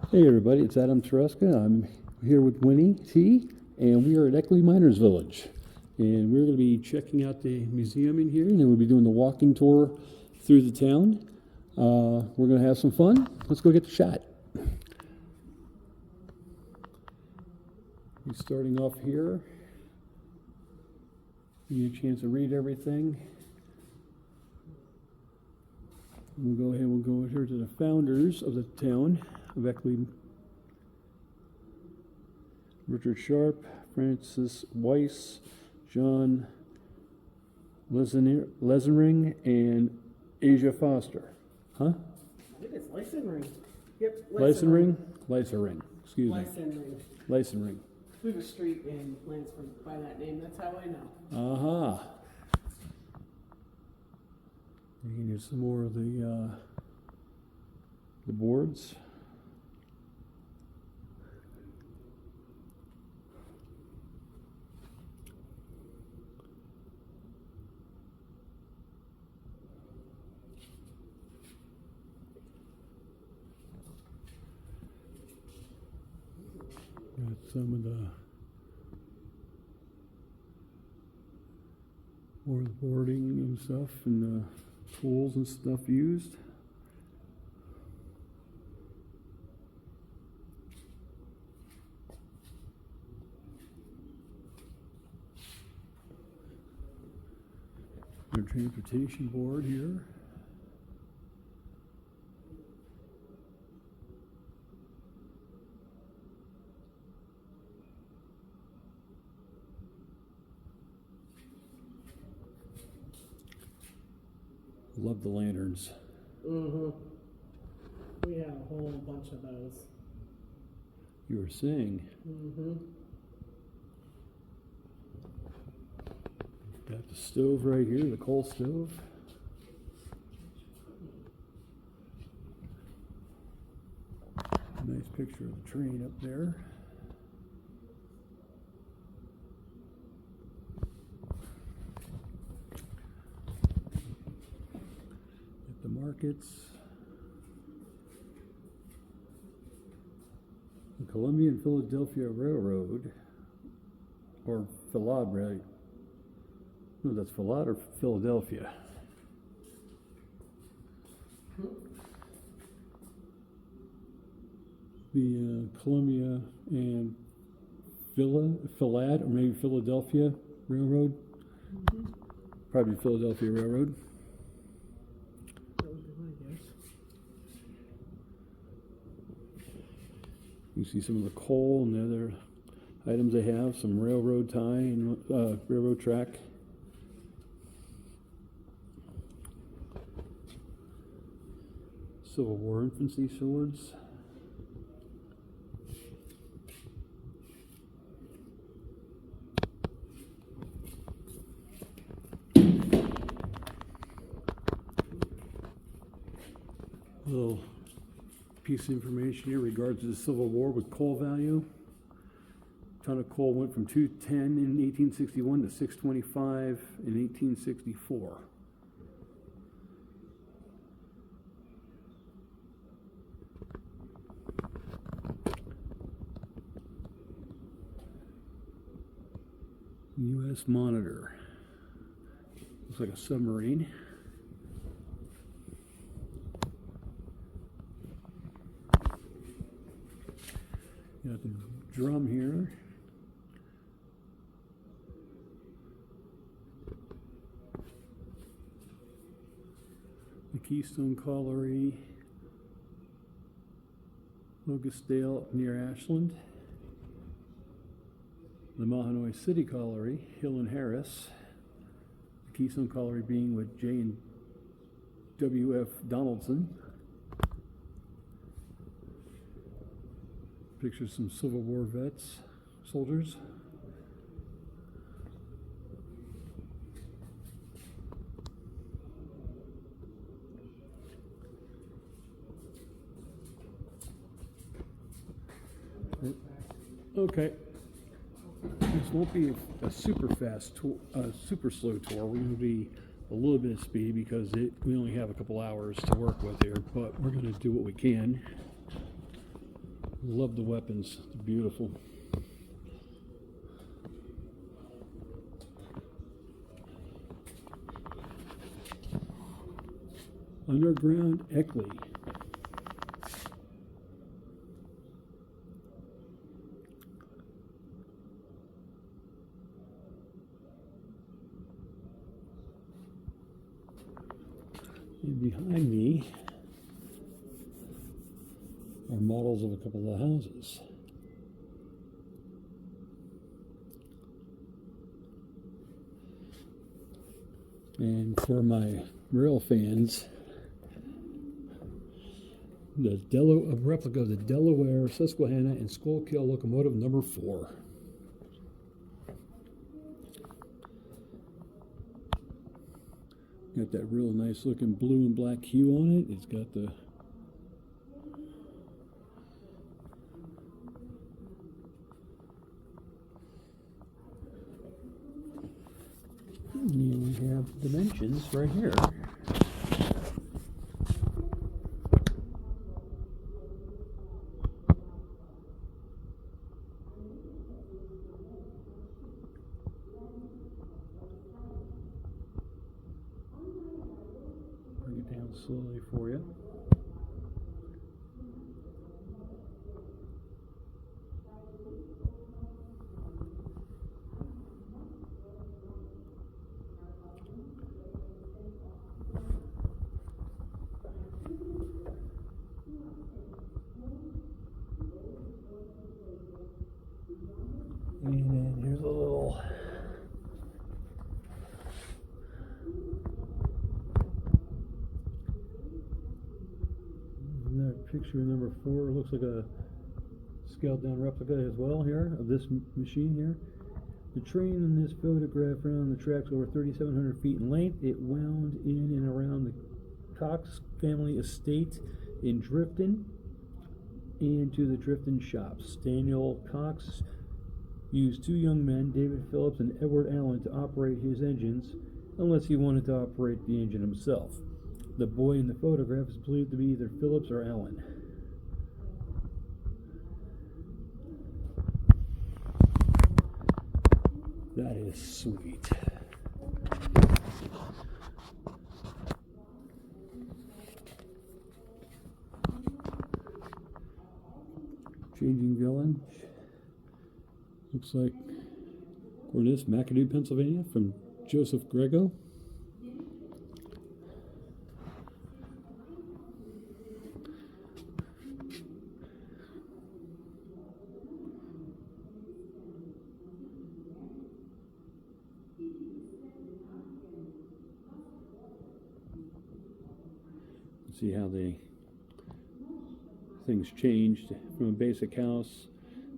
Hey everybody, it's Adam Tereska. I'm here with Winnie T, and we are at Eckley Miners Village. And we're going to be checking out the museum in here, and then we'll be doing the walking tour through the town. We're going to have some fun. Let's go get the shot. We're starting off here. Give you a chance to read everything. We'll go ahead and we'll go here to the founders of the town of Eckley. Richard Sharp, Francis Weiss, John Lessenring, and Asia Foster. Huh? I think it's Lysenring. Yep, Lysenring. Excuse me. Lysenring. We have a street in Lansford by that name. That's how I know. Aha. You can use some more of the boards. Got some of the more of the boarding and stuff, and the tools and stuff used. Our transportation board here. Love the lanterns. Mm-hmm. We have a whole bunch of those. You were saying. Mm-hmm. Got the stove right here, the coal stove. Nice picture of the train up there. At the markets. The Columbia and Philadelphia Railroad, or Philad, right? No, that's Philad or Philadelphia. The Columbia and Philad, or maybe Philadelphia Railroad. Mm-hmm. Probably Philadelphia Railroad. That would be my guess. You see some of the coal and the other items they have, some railroad tie and railroad track. Civil War infantry swords. A little piece of information here in regards to the Civil War with coal value. A ton of coal went from 210 in 1861 to 625 in 1864. U.S. Monitor. Looks like a submarine. Got the drum here. The Keystone Colliery, Locustdale near Ashland. The Mahanoy City Colliery, Hill and Harris. The Keystone Colliery being with J and W.F. Donaldson. Pictures some Civil War vets, soldiers. Okay. This won't be a super fast tour, super slow tour. We're going to be a little bit of speed because we only have a couple hours to work with here, but we're going to do what we can. Love the weapons. They're beautiful. Underground Eckley. And behind me are models of a couple of the houses. And for my rail fans, a replica of the Delaware, Susquehanna, and Schuylkill locomotive number 4. Got that real nice looking blue and black hue on it. It's got the and we have dimensions right here. Bring it down slowly for you. And then here's a little another picture number 4. Looks like a scaled down replica as well here of this machine here. The train in this photograph ran the tracks over 3,700 feet in length. It wound in and around the Cox family estate in Drifton and to the Drifton shops. Daniel Cox used 2 young men, David Phillips and Edward Allen, to operate his engines, unless he wanted to operate the engine himself. The boy in the photograph is believed to be either Phillips or Allen. That is sweet. Changing Village. Looks like, according to this, McAdoo, Pennsylvania, from Joseph Grego. See how things changed from a basic house,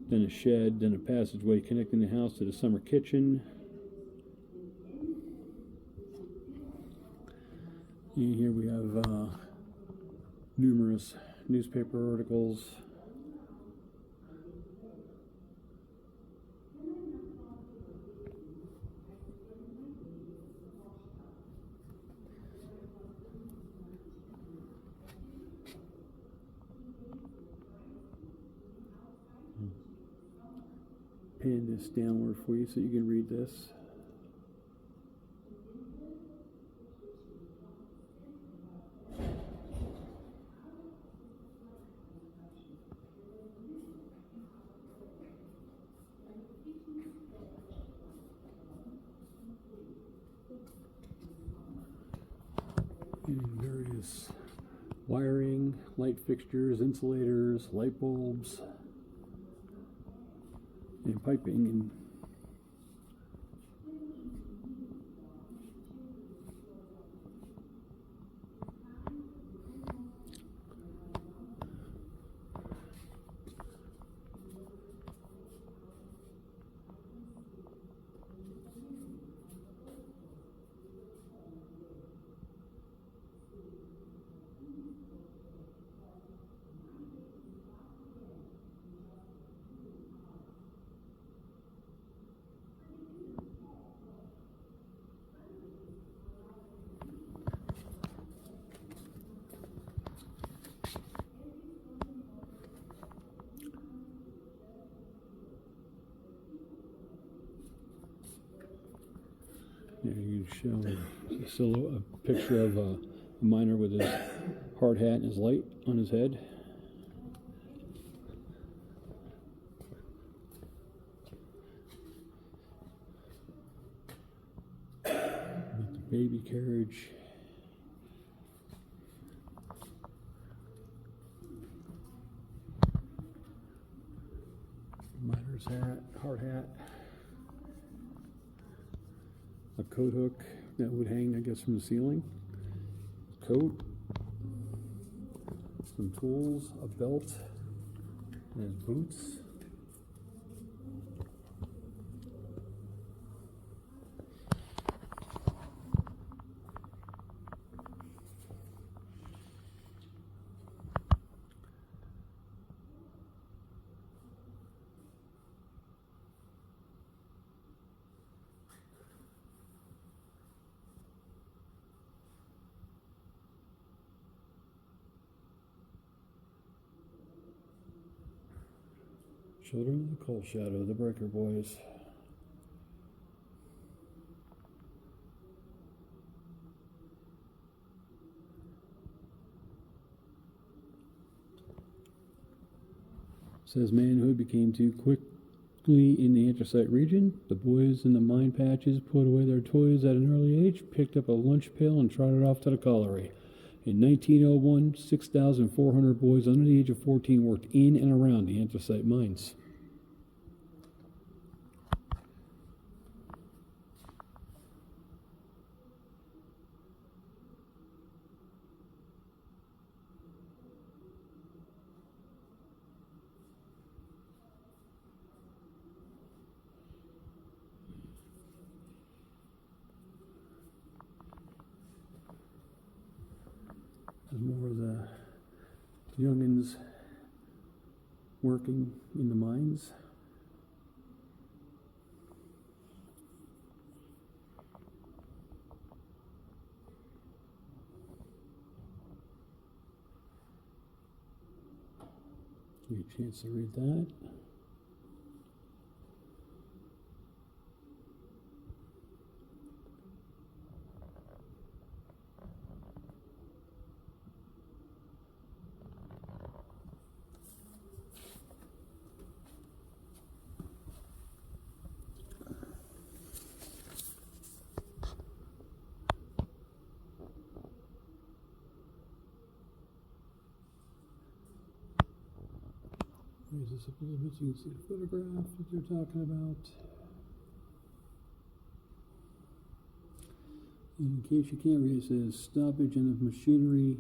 then a shed, then a passageway connecting the house to the summer kitchen. And here we have numerous newspaper articles. Pan this downward for you so you can read this. And various wiring, light fixtures, insulators, light bulbs, and piping. And show a picture of a miner with his hard hat and his light on his head. With the baby carriage. Miner's hat, hard hat. A coat hook that would hang, I guess, from the ceiling. Coat. Some tools, a belt, and his boots. Children of the Cold Shadow, the Breaker Boys. Says manhood became too quickly in the anthracite region. The boys in the mine patches put away their toys at an early age, picked up a lunch pail, and trotted off to the colliery. In 1901, 6,400 boys under the age of 14 worked in and around the anthracite mines. There's more of the youngins working in the mines. Give you a chance to read that. Raise this up a little bit so you can see the photograph that they're talking about. In case you can't read, it says stoppage in the machinery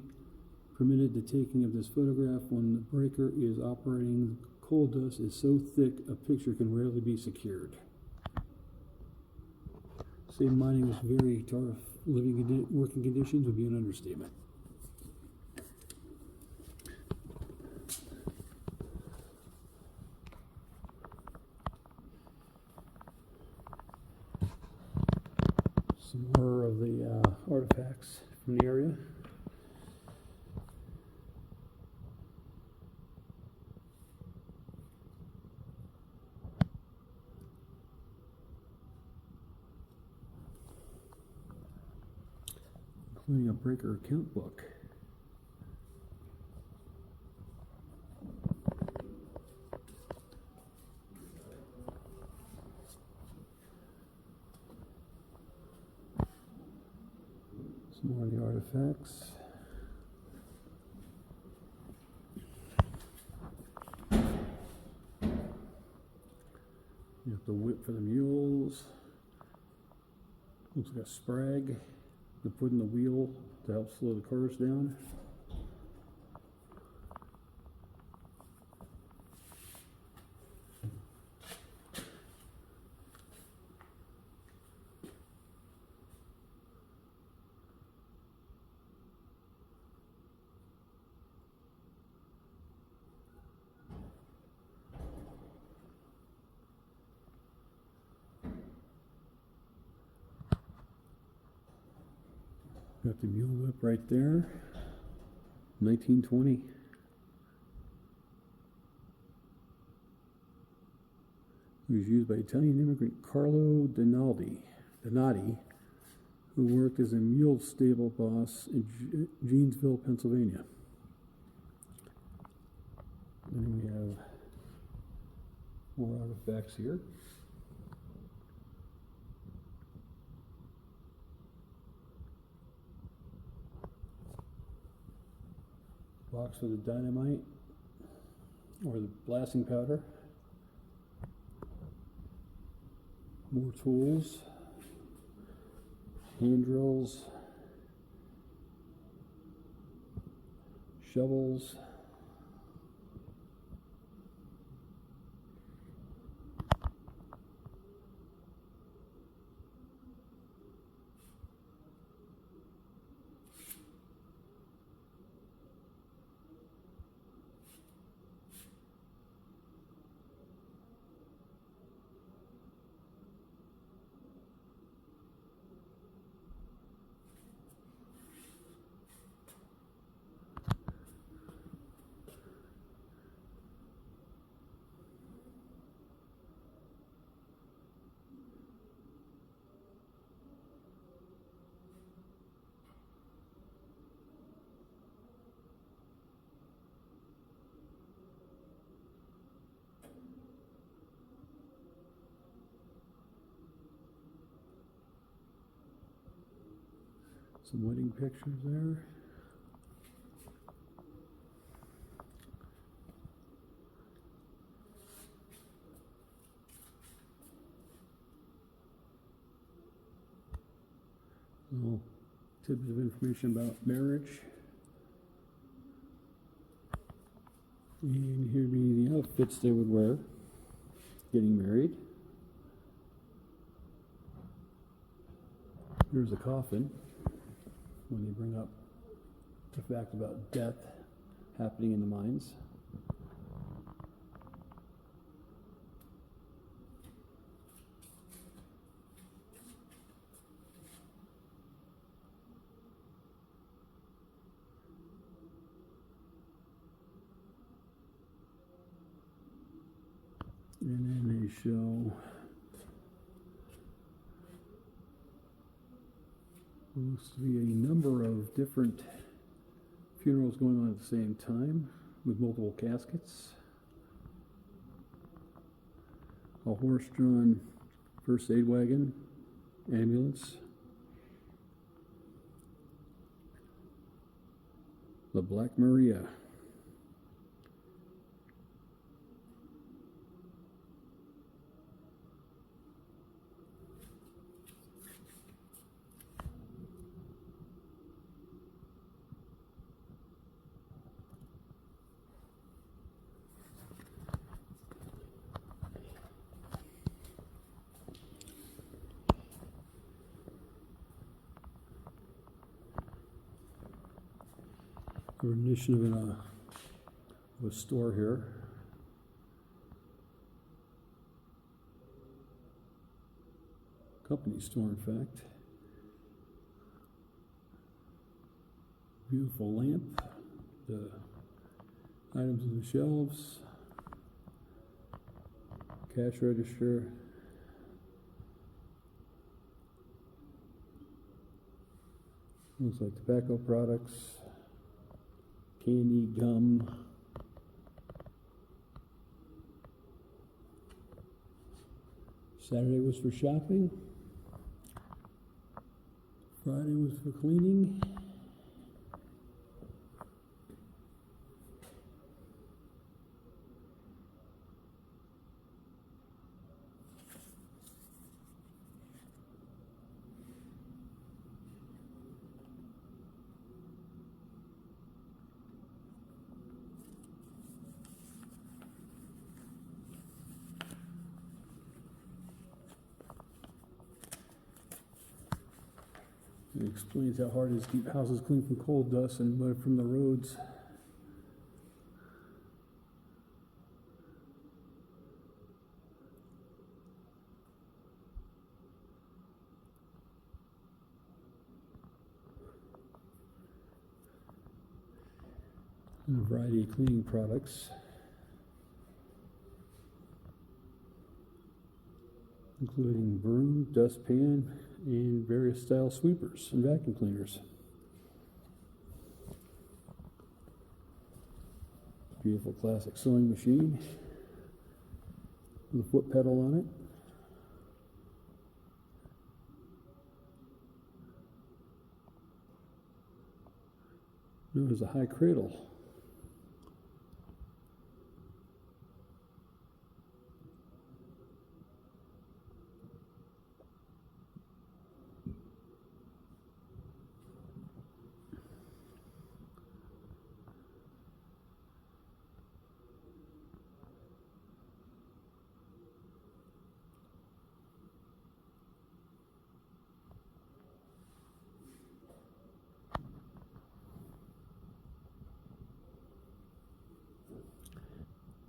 permitted the taking of this photograph when the breaker is operating. Coal dust is so thick a picture can rarely be secured. Say mining was very tough, working conditions would be an understatement. Some more of the artifacts from the area. Including a breaker account book. Some more of the artifacts. You have the whip for the mules. Looks like a sprag to put in the wheel to help slow the cars down. Got the mule whip right there, 1920. It was used by Italian immigrant Carlo Donati who worked as a mule stable boss in Janesville, Pennsylvania. And we have more artifacts here. Box for the dynamite or the blasting powder. More tools, hand drills, shovels, some wedding pictures there. Little tidbits of information about marriage. And here be the outfits they would wear getting married. Here's a coffin when they bring up the fact about death happening in the mines. And then they show looks to be a number of different funerals going on at the same time with multiple caskets. A horse-drawn first aid wagon, ambulance. The Black Maria. A rendition of a store here. Company store, in fact. Beautiful lamp. The items on the shelves. Cash register. Looks like tobacco products. Candy, gum. Saturday was for shopping. Friday was for cleaning. It explains how hard it is to keep houses clean from coal dust and mud from the roads. And a variety of cleaning products, including broom, dustpan, and various style sweepers and vacuum cleaners. Beautiful classic sewing machine with a foot pedal on it. There's a high cradle.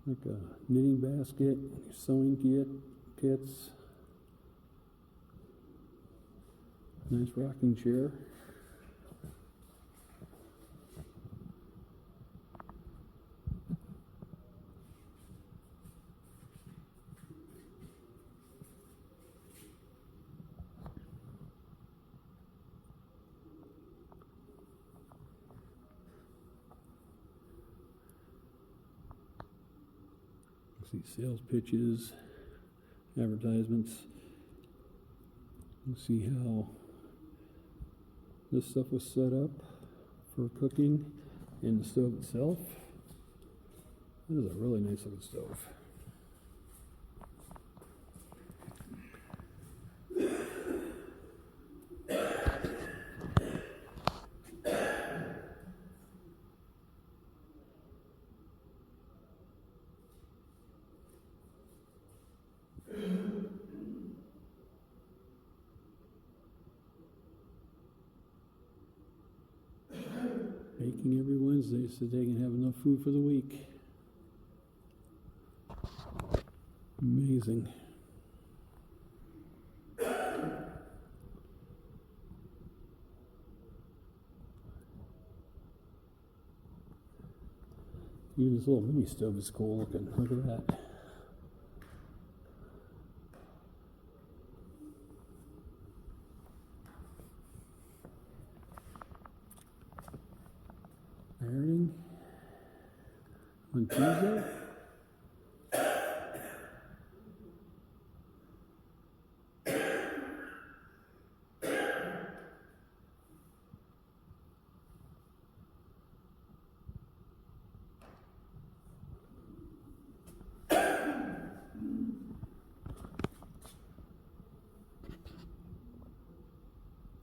Like a knitting basket, sewing kits, nice rocking chair. See sales pitches, advertisements. You see how this stuff was set up for cooking and the stove itself. That is a really nice looking stove. Baking every Wednesday so they can have enough food for the week. Amazing. Even this little mini stove is cool looking. Look at that. Ironing on Tuesday.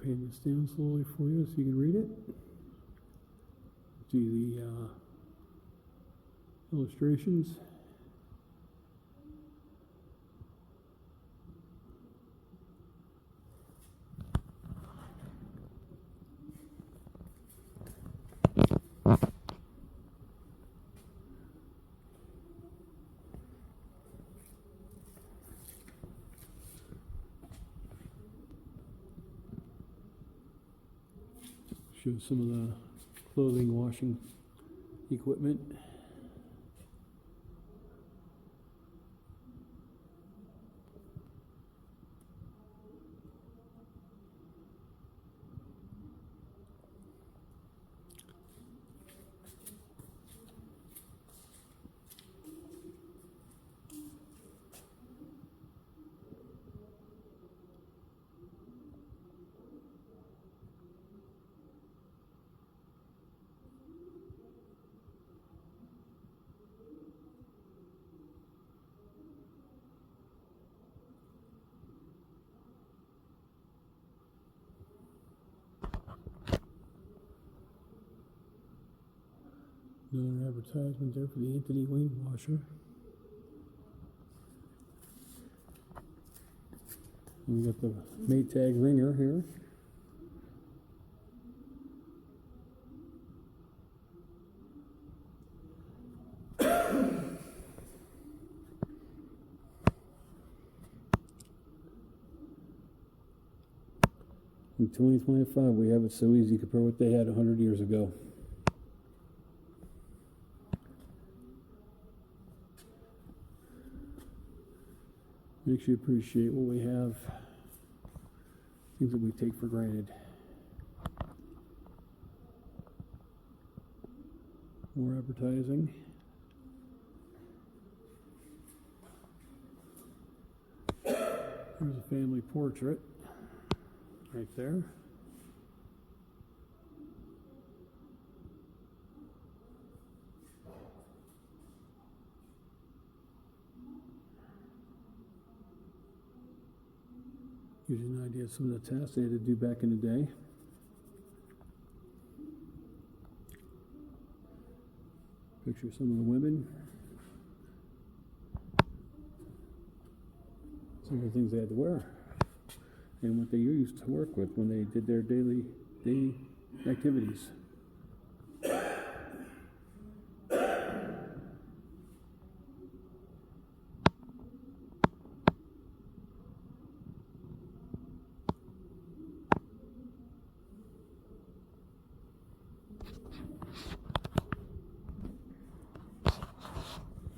Paint this down slowly for you so you can read it. See the illustrations. Shows some of the clothing washing equipment. Another advertisement there for the Anthony Wayne washer. And we got the Maytag ringer here. In 2025, we have it so easy compared to what they had 100 years ago. Makes you appreciate what we have. Things that we take for granted. More advertising. Here's a family portrait right there. Gives you an idea of some of the tasks they had to do back in the day. Picture some of the women. Some of the things they had to wear. And what they used to work with when they did their daily activities.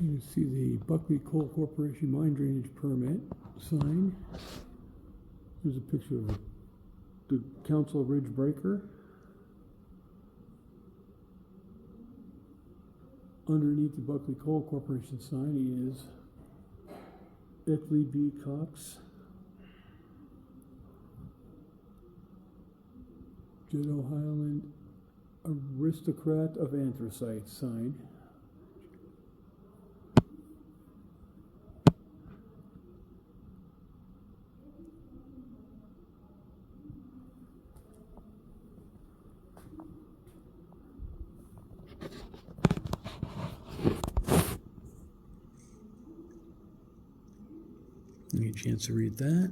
You see the Buckley Coal Corporation mine drainage permit sign. Here's a picture of the Council Ridge Breaker. Underneath the Buckley Coal Corporation sign is Eckley B. Cox, Jeddo Highland Aristocrat of Anthracite sign. Give me a chance to read that.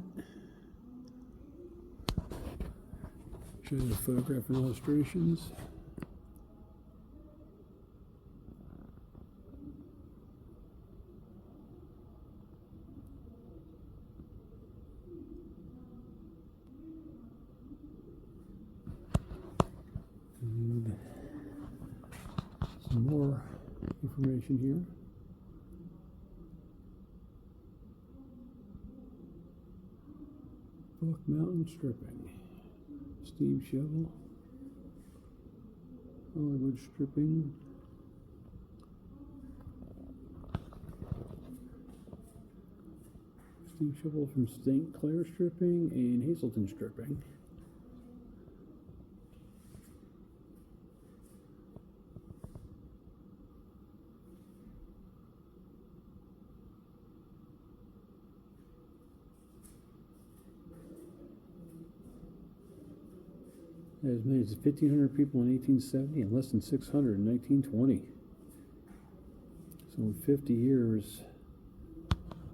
Show you the photograph and illustrations. And some more information here. Buck Mountain stripping, steam shovel, Hollywood stripping, steam shovel from St. Clair stripping and Hazelton stripping. As many as 1,500 people in 1870 and less than 600 in 1920. So in 50 years,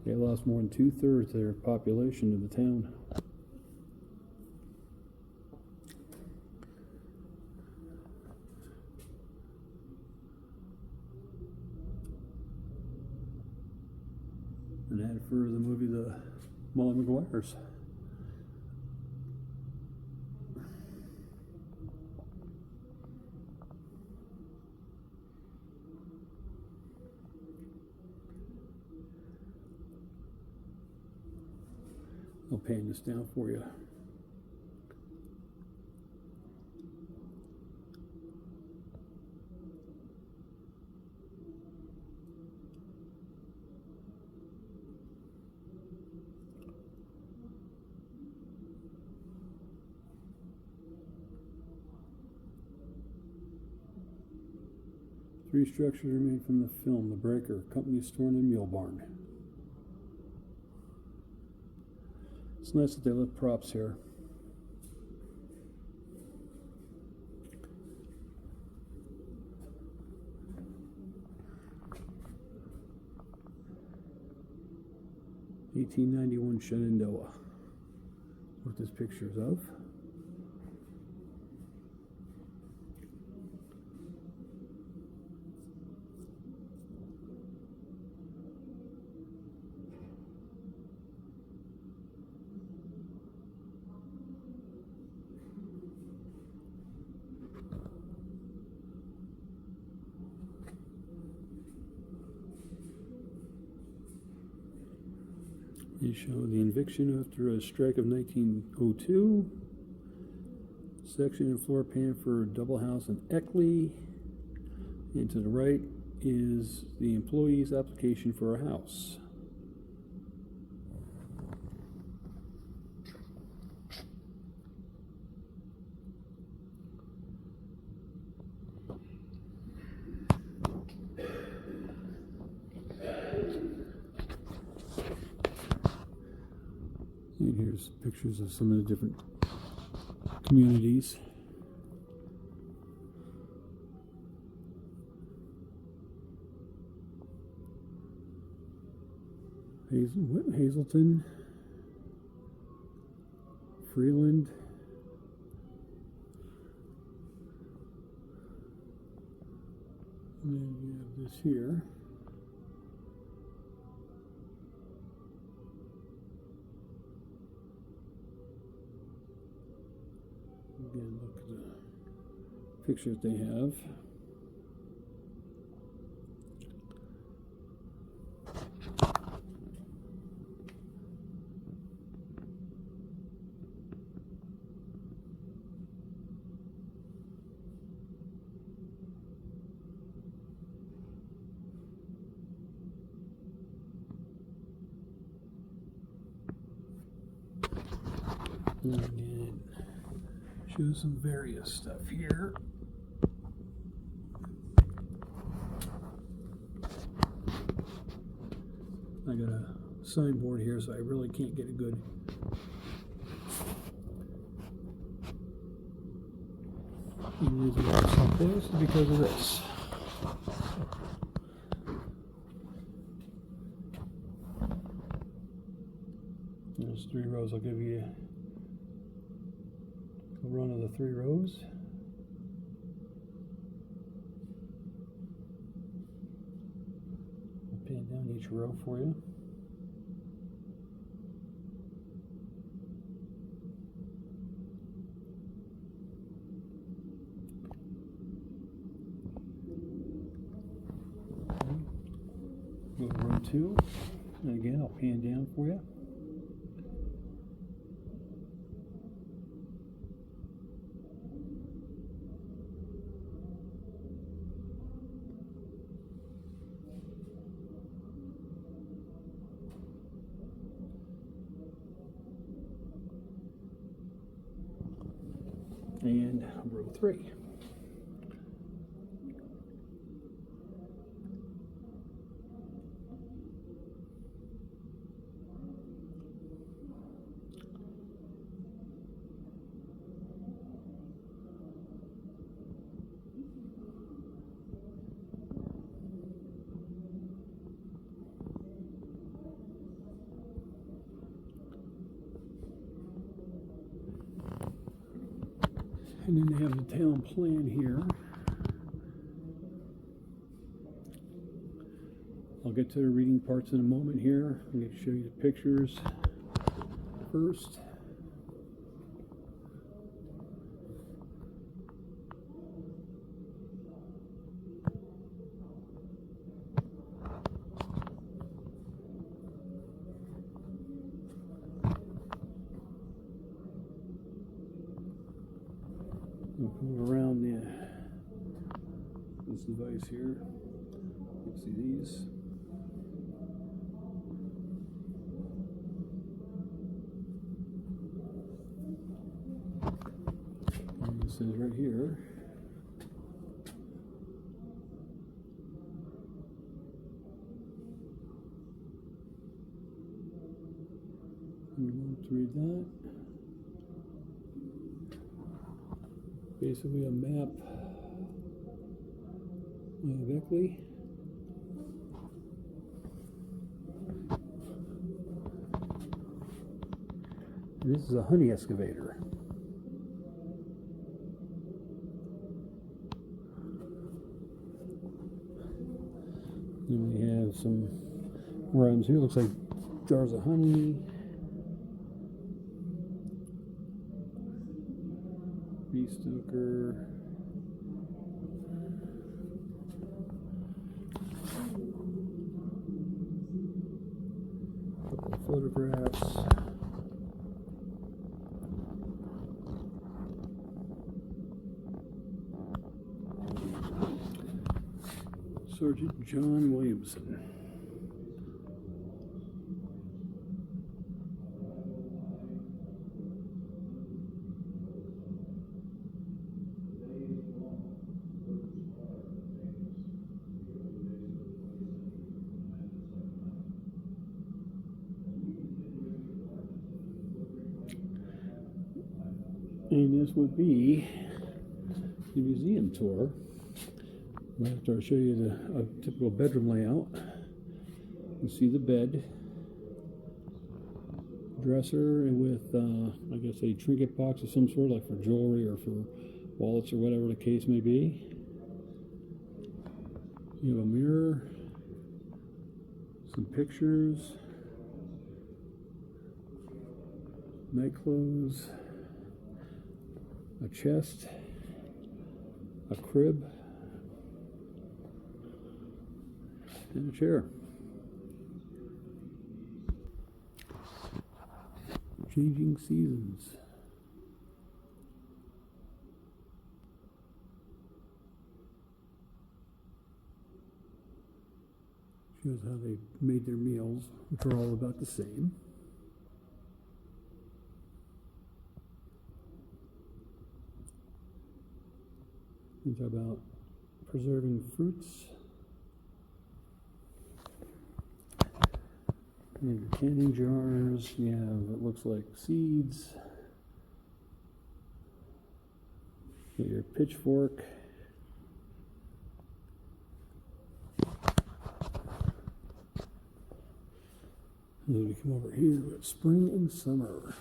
they lost more than 2/3 of their population to the town. An ad for the movie The Molly Maguires. I'll pan this down for you. Three structures remain from the film: The Breaker, Company Store, and Mule Barn. It's nice that they left props here. (1891) Shenandoah. What this picture's of. They show the eviction after a strike of 1902. Section and floor plan for a double house in Eckley. And to the right is the employee's application for a house. And here's pictures of some of the different communities. Hazelton, Freeland, and then you have this here. Again, look at the pictures they have. And show some various stuff here. I got a signboard here, so I really can't get a good close because of this. There's 3 rows. I'll give you a run of the 3 rows. I'll pan down each row for you. Go to row 2, and again I'll pan down for you. And row 3. And then they have the town plan here. I'll get to the reading parts in a moment here. I'm going to show you the pictures first. Move around this device here. You can see these. And it says right here. You want to read that? Basically a map of Eckley. This is a honey excavator. Then we have some items here. Looks like jars of honey. Bee stoker. Couple of photo photographs. Sergeant John Williamson. And this would be the museum tour. After I show you a typical bedroom layout, you see the bed, dresser with, I guess, a trinket box of some sort, like for jewelry or for wallets or whatever the case may be. You have a mirror, some pictures, night clothes, a chest, a crib, and a chair. Changing seasons. Shows how they made their meals, which are all about the same. It's about preserving fruits. And your canning jars, you have, it looks like seeds. Get your pitchfork. And then we come over here with spring and summer.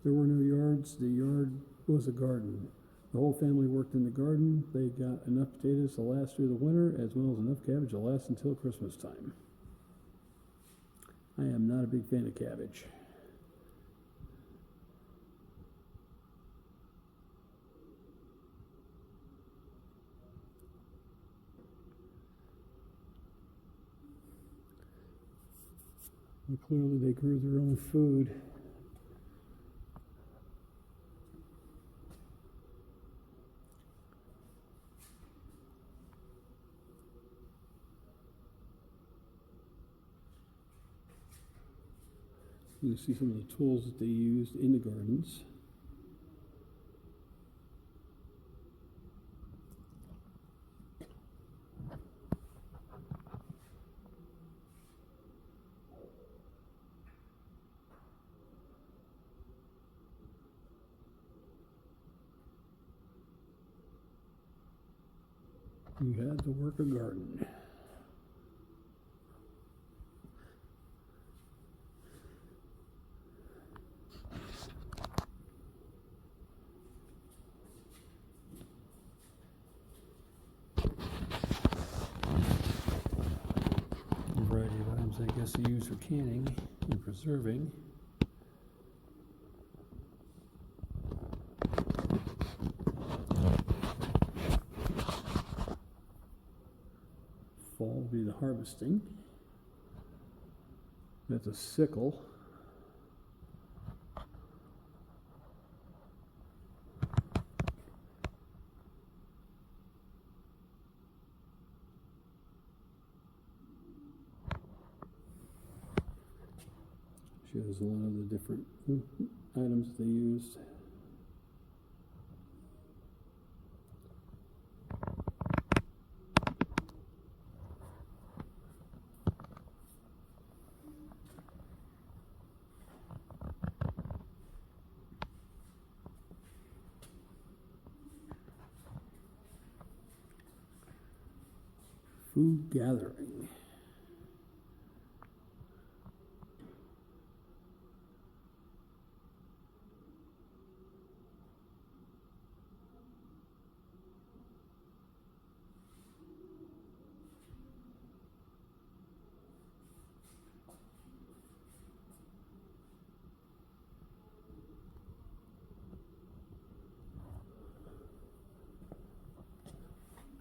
There were no yards. The yard was a garden. The whole family worked in the garden. They got enough potatoes to last through the winter, as well as enough cabbage to last until Christmas time. I am not a big fan of cabbage. And clearly they grew their own food. You see some of the tools that they used in the gardens. You had to work a garden. A variety of items, I guess, they use for canning and preserving. Fall will be the harvesting. That's a sickle. Shows a lot of the different items they used. Food gathering.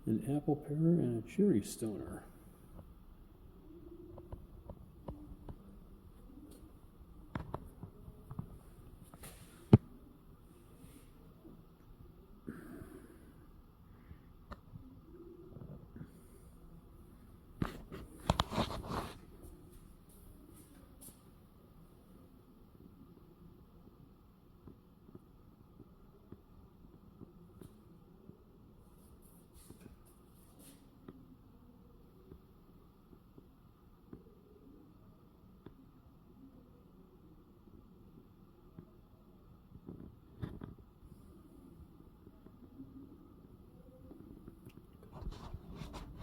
An apple pear and a cherry stoner.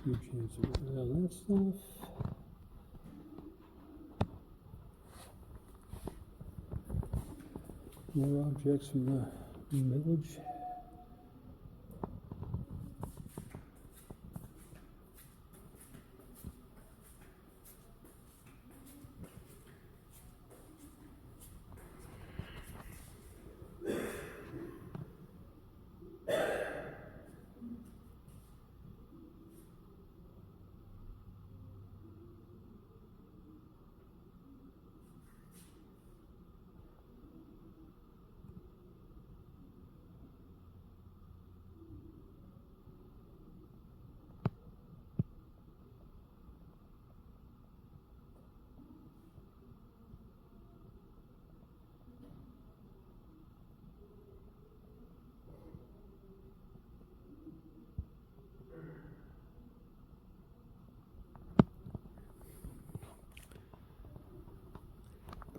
Few chances around that stuff. More objects from the village.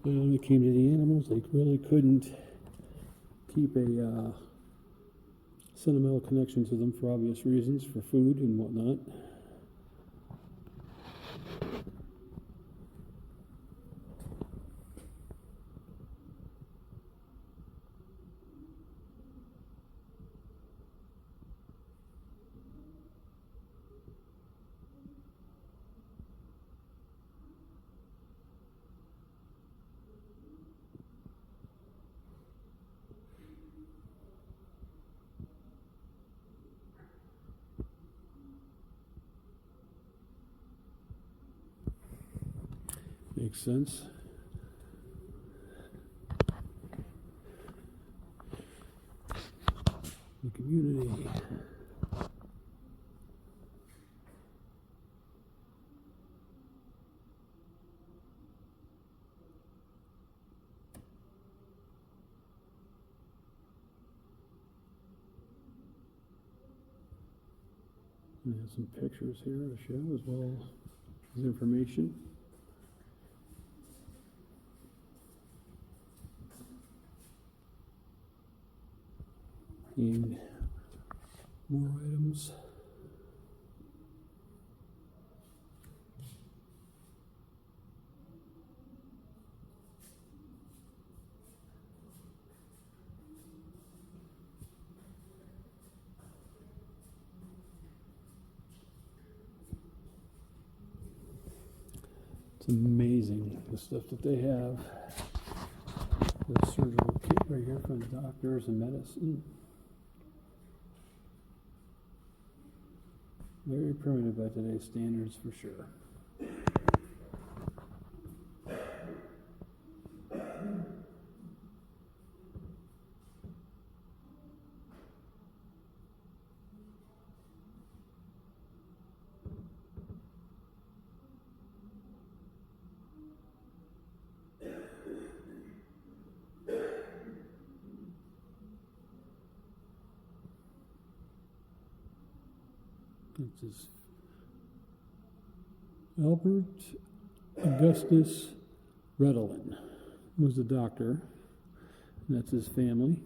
But when it came to the animals, they really couldn't keep a sentimental connection to them for obvious reasons, for food and whatnot. Makes sense. The community. We have some pictures here to show as well as information. And more items. It's amazing the stuff that they have. The surgical kit right here for the doctors and medicine. Very primitive by today's standards, for sure. It's his Albert Augustus Redolin was a doctor. That's his family.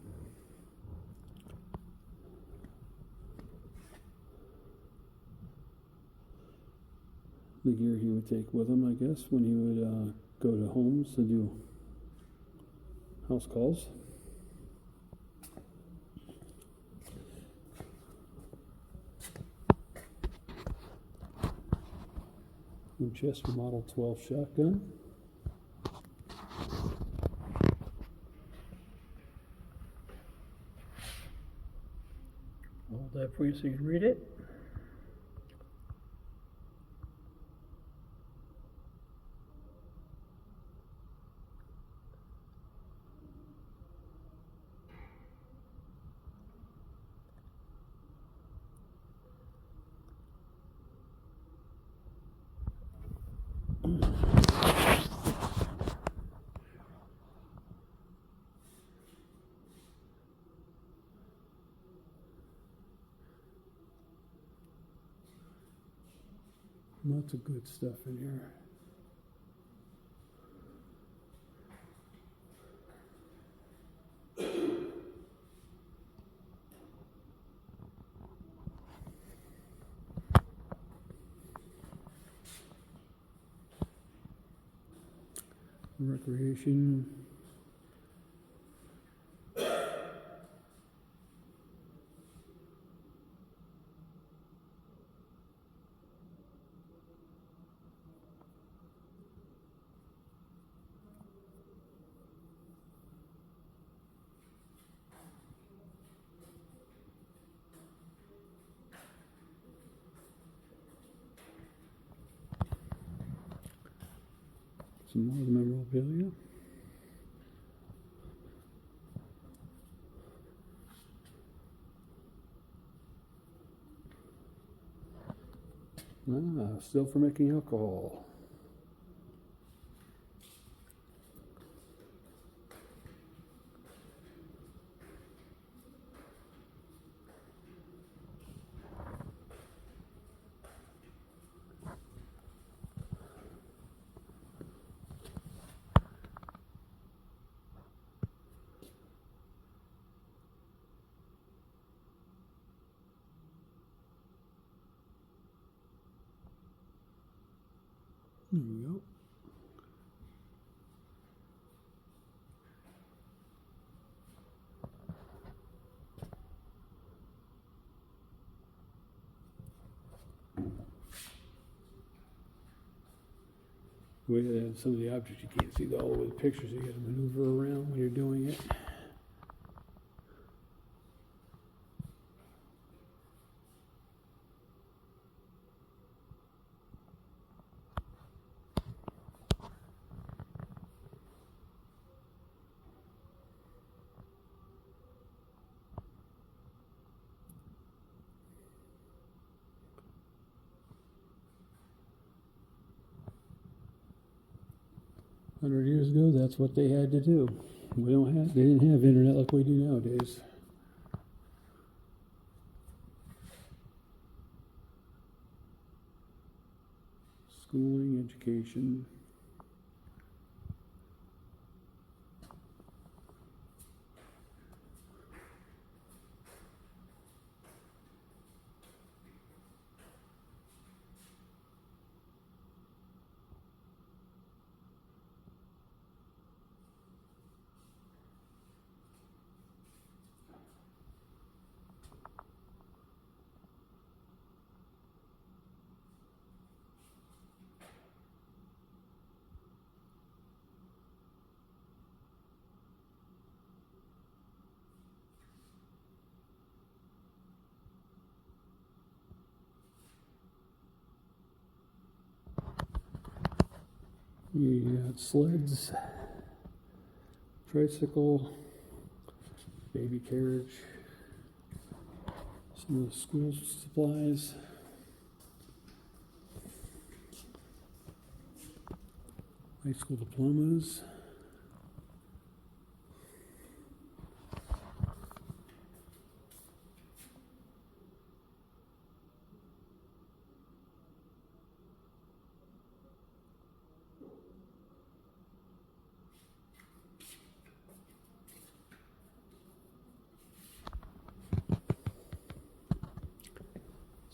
The gear he would take with him, I guess, when he would go to homes to do house calls. Winchester Model 12 shotgun. Hold that for you so you can read it. Lots of good stuff in here. recreation. Some more memorabilia. Still for making alcohol. There we go. With some of the objects you can't see all the pictures, you got to maneuver around when you're doing it. 100 years ago, that's what they had to do. They didn't have internet like we do nowadays. Schooling, education. You got sleds, tricycle, baby carriage, some of the school supplies. High school diplomas.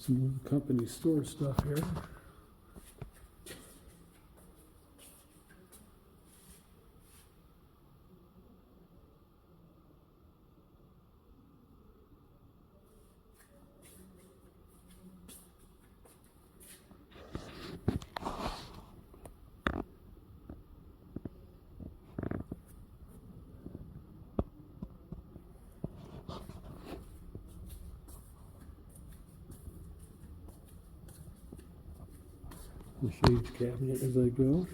Some more company store stuff here. The shades cabinet as I go.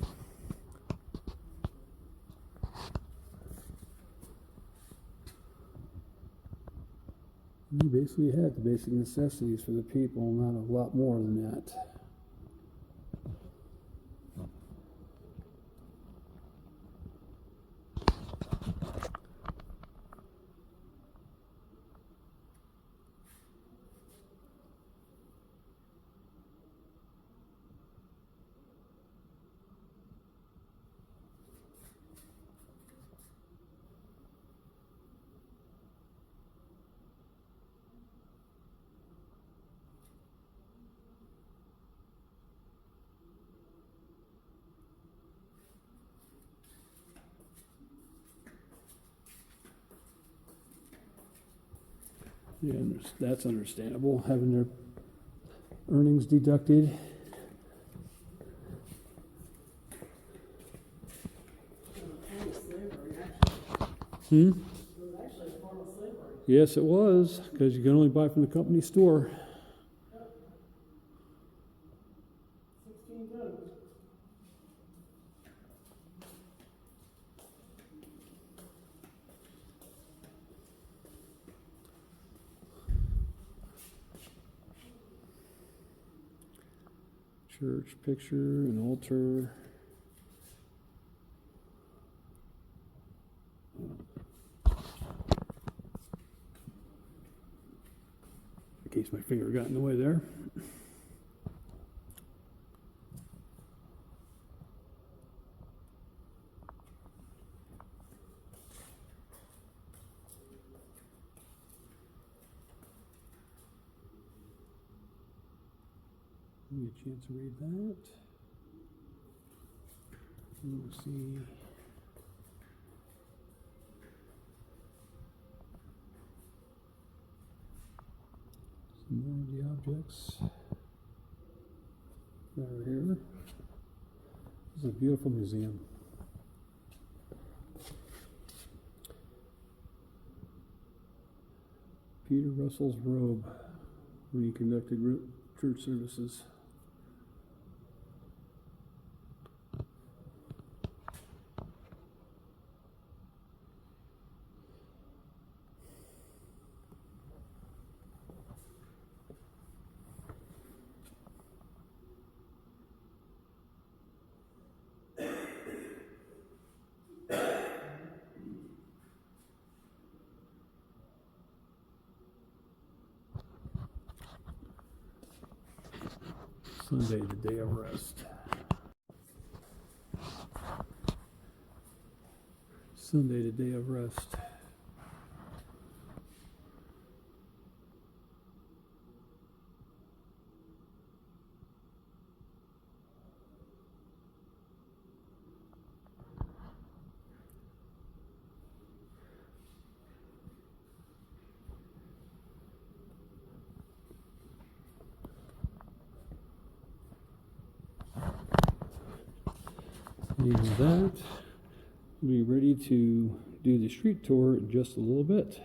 You basically had the basic necessities for the people, not a lot more than that. And that's understandable, having their earnings deducted. Hmm? It was actually a form of slavery. Yes, it was, because you can only buy from the company store. 16 tons. Church picture, an altar. In case my finger got in the way there. Give me a chance to read that. Let's see. Some more of the objects. Over here. This is a beautiful museum. Peter Russell's robe when he conducted church services. Sunday, the day of rest. Sunday, the day of rest. And with that, we'll be ready to do the street tour in just a little bit.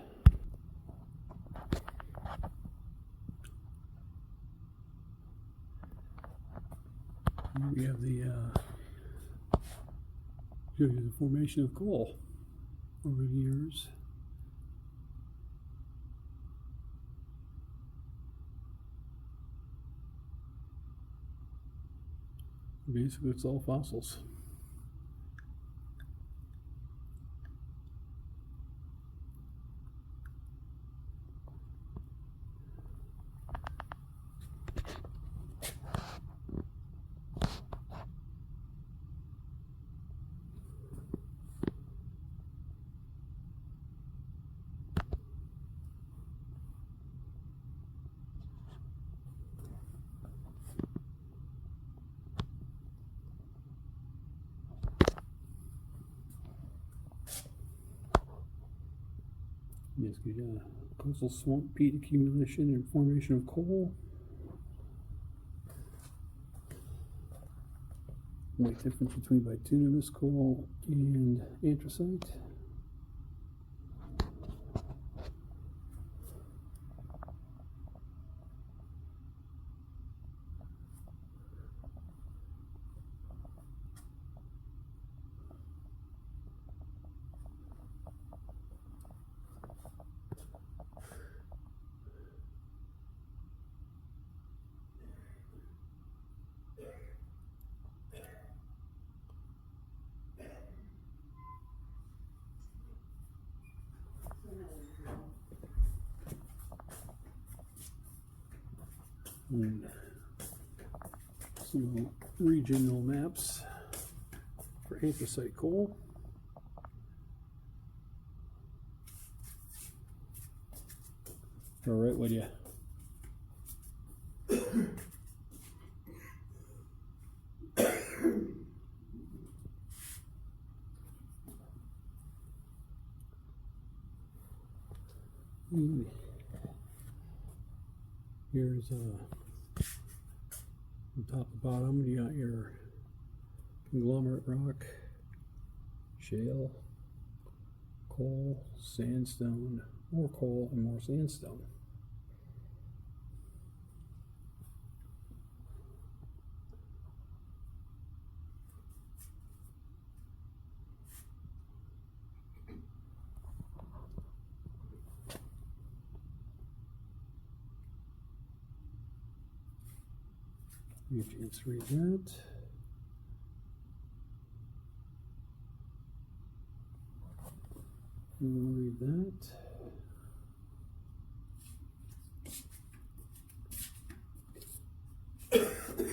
Here we have the shows you the formation of coal over the years. Basically, it's all fossils. Yes, good. Coastal swamp peat accumulation and formation of coal. What difference between bituminous coal and anthracite? And some regional maps for anthracite coal. All right, with you. Here's from top to bottom, you got your conglomerate rock, shale, coal, sandstone, more coal, and more sandstone. You can read that. We'll read that.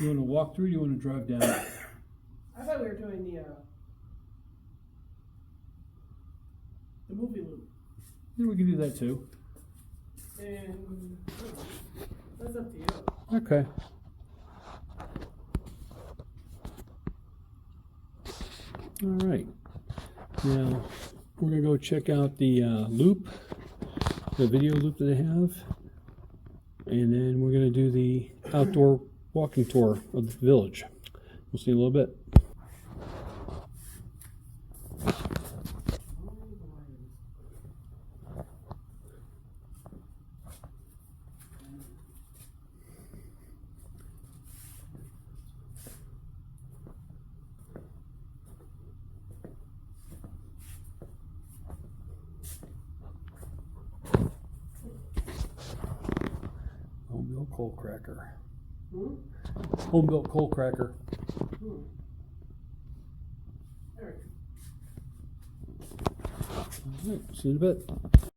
You want to walk through or do you want to drive down? I thought we were doing the movie loop. Yeah, we can do that too. And that's up to you. Okay. All right. Now we're gonna go check out the loop, the video loop that they have, and then we're gonna do the outdoor walking tour of the village. We'll see you in a little bit. Home-built coal cracker. Home-built coal cracker. There we go. All right, see you in a bit.